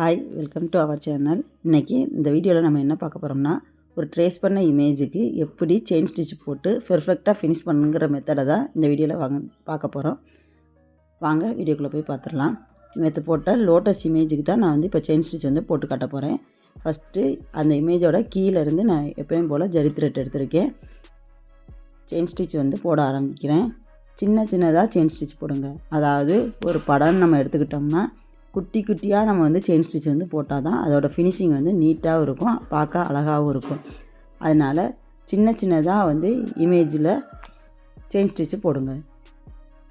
Hi, welcome to our channel. இன்றைக்கி இந்த வீடியோவில் நம்ம என்ன பார்க்க போகிறோம்னா, ஒரு ட்ரேஸ் பண்ண இமேஜுக்கு எப்படி செயின் ஸ்டிச் போட்டு பெர்ஃபெக்டாக ஃபினிஷ் பண்ணுங்கிற மெத்தடை தான் இந்த வீடியோவில் பார்க்க போகிறோம். வாங்க வீடியோக்குள்ளே போய் பார்த்துடலாம். நேற்று போட்ட லோட்டஸ் இமேஜுக்கு தான் நான் இப்போ செயின் ஸ்டிச் போட்டு காட்ட போகிறேன். ஃபஸ்ட்டு அந்த இமேஜோட கீழேருந்து நான் எப்பயும் போல் ஜரி த்ரெட் எடுத்திருக்கேன். செயின் ஸ்டிச் போட ஆரம்பிக்கிறேன். சின்னதாக செயின் ஸ்டிச் போடுங்க. அதாவது ஒரு படம் நம்ம எடுத்துக்கிட்டோம்னா குட்டி குட்டியாக நம்ம செயின் ஸ்டிச் போட்டால் தான் அதோடய ஃபினிஷிங் நீட்டாகவும் இருக்கும், பார்க்க அழகாகவும் இருக்கும். அதனால் சின்னதாக இமேஜில் செயின் ஸ்டிச்சு போடுங்க.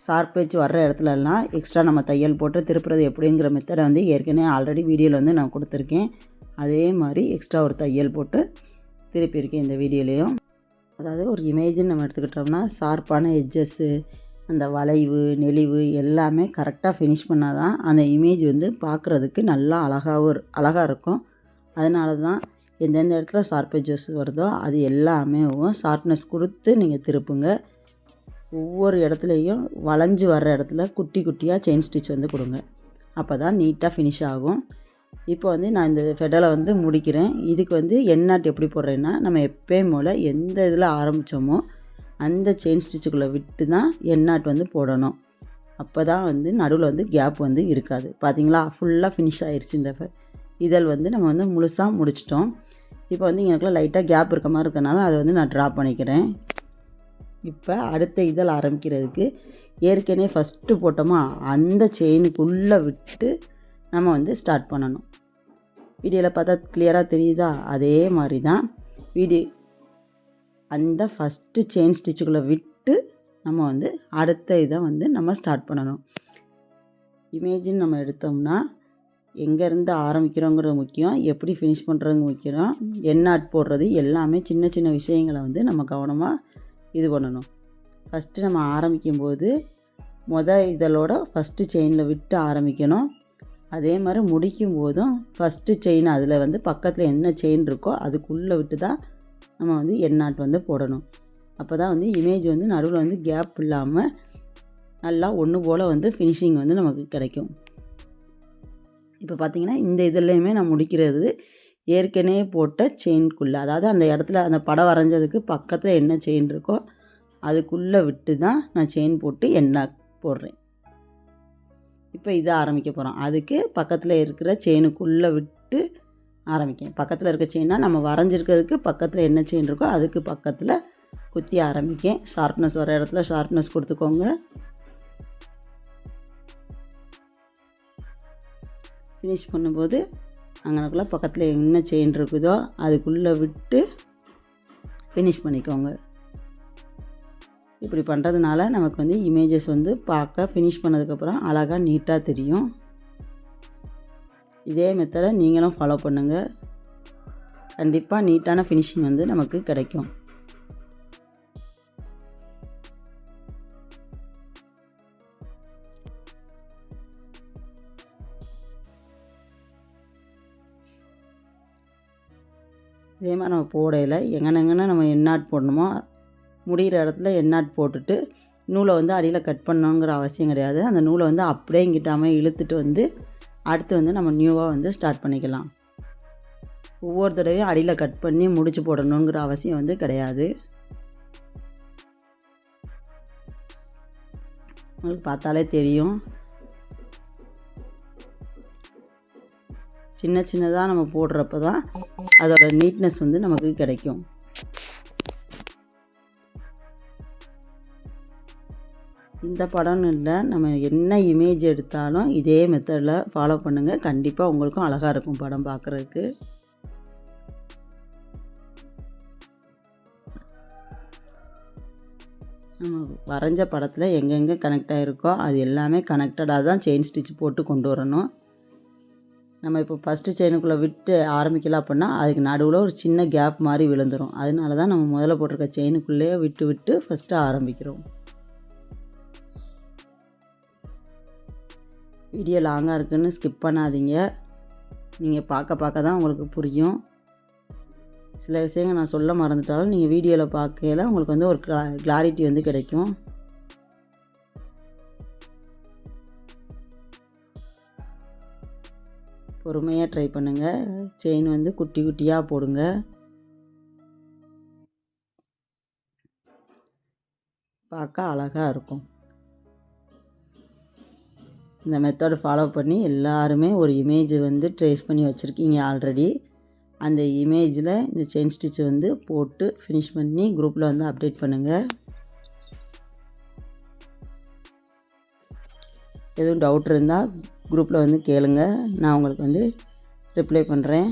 ஷார்ப் எட்ஜ் வர்ற இடத்துலலாம் எக்ஸ்ட்ரா நம்ம தையல் போட்டு திருப்புறது எப்படிங்கிற மெத்தடை ஏற்கனவே ஆல்ரெடி வீடியோவில் நான் கொடுத்துருக்கேன். அதே மாதிரி எக்ஸ்ட்ரா ஒரு தையல் போட்டு திருப்பியிருக்கேன் இந்த வீடியோலேயும். அதாவது ஒரு இமேஜுன்னு நம்ம எடுத்துக்கிட்டோம்னா ஷார்ப்பான எட்ஜஸ்ஸு, அந்த வளைவு நெளிவு எல்லாமே கரெக்டாக ஃபினிஷ் பண்ணால் தான் அந்த இமேஜ் பார்க்குறதுக்கு நல்லா அழகாக இருக்கும். அதனால தான் எந்தெந்த இடத்துல ஷார்ப் எட்ஜஸ் வருதோ அது எல்லாமே ஷார்ப்னஸ் கொடுத்து நீங்கள் திருப்புங்க. ஒவ்வொரு இடத்துலையும் வளைஞ்சு வர்ற இடத்துல குட்டி குட்டியாக செயின் ஸ்டிச் கொடுங்க. அப்போ தான் நீட்டாக ஃபினிஷ் ஆகும். இப்போ நான் இந்த ஃபெடலை முடிக்கிறேன். இதுக்கு எண்ணாட்டு எப்படி போடுறேன்னா, நம்ம எப்பயும் போல் எந்த இதில் ஆரம்பித்தோமோ அந்த செயின் ஸ்டிச்சுக்குள்ளே விட்டு தான் எண்ணாட்டு போடணும். அப்போ தான் நடுவில் கேப் இருக்காது. பார்த்தீங்களா, ஃபுல்லாக ஃபினிஷ் ஆயிடுச்சு. இந்த இதழ் நம்ம முழுசாக முடிச்சிட்டோம். இப்போ எனக்குள்ள லைட்டாக கேப் இருக்க மாதிரி இருக்கனால அதை நான் ட்ரா பண்ணிக்கிறேன். இப்போ அடுத்த இதழ் ஆரம்பிக்கிறதுக்கு ஏற்கனவே ஃபஸ்ட்டு போட்டோமா அந்த செயினுக்குள்ளே விட்டு நம்ம ஸ்டார்ட் பண்ணணும். வீடியோவில் பார்த்தா கிளியராக தெரியுதா? அதே மாதிரி தான் அந்த ஃபஸ்ட்டு செயின் ஸ்டிச்சுக்குள்ளே விட்டு நம்ம அடுத்த இதை நம்ம ஸ்டார்ட் பண்ணணும். இமேஜின்னு நம்ம எடுத்தோம்னா எங்கேருந்து ஆரம்பிக்கிறோங்கிறது முக்கியம், எப்படி ஃபினிஷ் பண்ணுறதுங்க முக்கியம், எண்ணாட் போடுறது எல்லாமே சின்ன சின்ன விஷயங்களை நம்ம கவனமாக இது பண்ணணும். ஃபஸ்ட்டு நம்ம ஆரம்பிக்கும்போது இதழோட ஃபஸ்ட்டு செயினில் விட்டு ஆரம்பிக்கணும். அதே மாதிரி முடிக்கும் போதும் ஃபஸ்ட்டு செயின் அதில் பக்கத்தில் என்ன செயின் இருக்கோ அதுக்குள்ளே விட்டு தான் நம்ம எண்ணாட் போடணும். அப்போ தான் இமேஜ் நடுவில் கேப் இல்லாமல் நல்லா ஒன்று போல் ஃபினிஷிங் நமக்கு கிடைக்கும். இப்போ பார்த்திங்கன்னா இந்த இதுலேயுமே நான் முடிக்கிறது ஏற்கனவே போட்ட செயின்குள்ளே, அதாவது அந்த இடத்துல அந்த படம் வரைஞ்சதுக்கு பக்கத்தில் என்ன செயின் இருக்கோ அதுக்குள்ளே விட்டு தான் நான் செயின் போட்டு எண்ணாட் போடுறேன். இப்போ இதை ஆரம்பிக்க போகிறோம். அதுக்கு பக்கத்தில் இருக்கிற செயினுக்குள்ளே விட்டு ஆரம்பிக்கேன். பக்கத்தில் இருக்க செயின்னா நம்ம வரைஞ்சிருக்கிறதுக்கு பக்கத்தில் என்ன செயின் இருக்கோ அதுக்கு பக்கத்தில் குத்தி ஆரம்பிக்கேன். ஷார்ப்னஸ் வர இடத்துல ஷார்ப்னஸ் கொடுத்துக்கோங்க. ஃபினிஷ் பண்ணும்போது அங்கனக்குள்ளே பக்கத்தில் என்ன செயின் இருக்குதோ அதுக்குள்ளே விட்டு ஃபினிஷ் பண்ணிக்கோங்க. இப்படி பண்ணுறதுனால நமக்கு இமேஜஸ் பார்க்க ஃபினிஷ் பண்ணதுக்கப்புறம் அழகாக நீட்டாக தெரியும். இதே மெத்தடை நீங்களும் ஃபாலோ பண்ணுங்கள். கண்டிப்பாக நீட்டான ஃபினிஷிங் நமக்கு கிடைக்கும். இதே மாதிரி நம்ம போடையில் எங்கெங்கன்னா நம்ம எண்ணாட் போடணுமோ முடிகிற இடத்துல எண்ணாட் போட்டுட்டு நூலை அடியில் கட் பண்ணணுங்கிற அவசியம் கிடையாது. அந்த நூலை அப்படியே இங்கிட்டாமல் இழுத்துட்டு அடுத்து நம்ம நியூவாக ஸ்டார்ட் பண்ணிக்கலாம். ஒவ்வொரு தடவையும் அடியில் கட் பண்ணி முடிச்சு போடணுங்கிற அவசியம் கிடையாது. உங்களுக்கு பார்த்தாலே தெரியும். சின்னதாக நம்ம போடுறப்ப தான் அதோட நீட்னஸ் நமக்கு கிடைக்கும். இந்த படம்னு இல்லை, நம்ம என்ன இமேஜ் எடுத்தாலும் இதே மெத்தடில் ஃபாலோ பண்ணுங்கள். கண்டிப்பாக உங்களுக்கும் அழகாக இருக்கும் படம் பார்க்குறதுக்கு. நம்ம வரைஞ்ச படத்தில் எங்கெங்கே கனெக்ட் ஆகிருக்கோ அது எல்லாமே கனெக்டடாக தான் செயின் ஸ்டிச் போட்டு கொண்டு வரணும். நம்ம இப்போ ஃபஸ்ட்டு செயினுக்குள்ளே விட்டு ஆரம்பிக்கலாம் அப்படின்னா அதுக்கு நடுவில் ஒரு சின்ன கேப் மாதிரி விழுந்துடும். அதனால தான் நம்ம முதல்ல போட்டிருக்க செயினுக்குள்ளேயே விட்டு ஃபஸ்ட்டு ஆரம்பிக்கிறோம். வீடியோ லாங்காக இருக்குதுன்னு ஸ்கிப் பண்ணாதீங்க. நீங்கள் பார்க்க தான் உங்களுக்கு புரியும். சில விஷயங்கள் நான் சொல்ல மறந்துட்டாலும் நீங்கள் வீடியோவில் பார்க்கையில் உங்களுக்கு ஒரு கிளாரிட்டி கிடைக்கும். பொறுமையாக ட்ரை பண்ணுங்கள். செயின் வந்து குட்டி குட்டியாக போடுங்க. பார்க்க அழகாக இருக்கும். இந்த மெத்தட் ஃபாலோ பண்ணி எல்லாருமே ஒரு இமேஜ் வந்து ட்ரேஸ் பண்ணி வச்சுருக்கீங்க ஆல்ரெடி. அந்த இமேஜில் இந்த செயின் ஸ்டிச் வந்து போட்டு ஃபினிஷ் பண்ணி குரூப்பில் வந்து அப்டேட் பண்ணுங்கள். எதுவும் டவுட் இருந்தால் குரூப்பில் வந்து கேளுங்க, நான் உங்களுக்கு வந்து ரிப்ளை பண்ணுறேன்.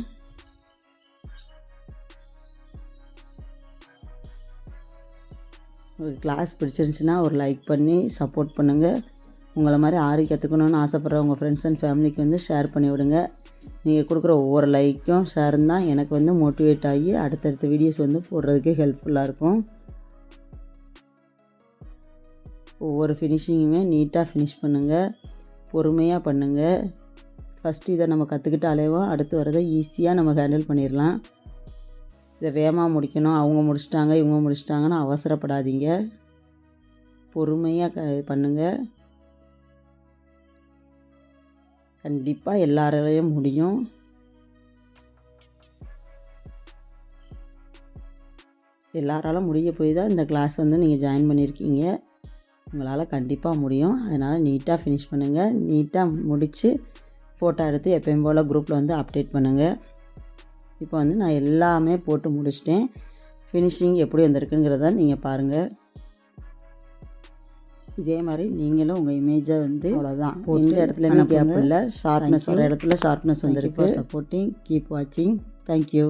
உங்களுக்கு கிளாஸ் பிடிச்சிருந்துச்சின்னா ஒரு லைக் பண்ணி சப்போர்ட் பண்ணுங்கள். உங்களை மாதிரி ஆரி கற்றுக்கணுன்னு ஆசைப்பட்ற உங்கள் ஃப்ரெண்ட்ஸ் அண்ட் ஃபேமிலிக்கு வந்து ஷேர் பண்ணி விடுங்க. நீங்கள் கொடுக்குற ஒவ்வொரு லைக்கும் ஷேரும் தான் எனக்கு வந்து மோட்டிவேட் ஆகி அடுத்தடுத்த வீடியோஸ் வந்து போடுறதுக்கு ஹெல்ப்ஃபுல்லாக இருக்கும். ஒவ்வொரு ஃபினிஷிங்குமே நீட்டாக ஃபினிஷ் பண்ணுங்கள், பொறுமையாக பண்ணுங்கள். ஃபஸ்ட்டு இதை நம்ம கற்றுக்கிட்டாலேவும் அடுத்து வரதை ஈஸியாக நம்ம ஹேண்டில் பண்ணிடலாம். இதை வேகமாக முடிக்கணும், அவங்க முடிச்சிட்டாங்க இவங்க முடிச்சிட்டாங்கன்னு அவசரப்படாதீங்க. பொறுமையாக பண்ணுங்கள். கண்டிப்பாக எல்லாராலையும் முடியும். எல்லாராலும் முடிய போய் தான் இந்த கிளாஸ் வந்து நீங்கள் ஜாயின் பண்ணியிருக்கீங்க. உங்களால் கண்டிப்பாக முடியும். அதனால் நீட்டாக ஃபினிஷ் பண்ணுங்கள். நீட்டாக முடித்து ஃபோட்டோ எடுத்து எப்பயும் போல் குரூப்பில் வந்து அப்டேட் பண்ணுங்கள். இப்போ வந்து நான் எல்லாமே போட்டு முடிச்சிட்டேன். ஃபினிஷிங் எப்படி வந்திருக்குங்கிறத நீங்கள் பாருங்கள். இதே மாதிரி நீங்களும் உங்கள் இமேஜை வந்து அவ்வளோதான் எந்த இடத்துலையுமே கேப் இல்லை. ஷார்ப்னஸ் ஒரு இடத்துல ஷார்ப்னஸ் வந்திருக்கு. சப்போர்ட்டிங், கீப் வாட்சிங். தேங்க்யூ.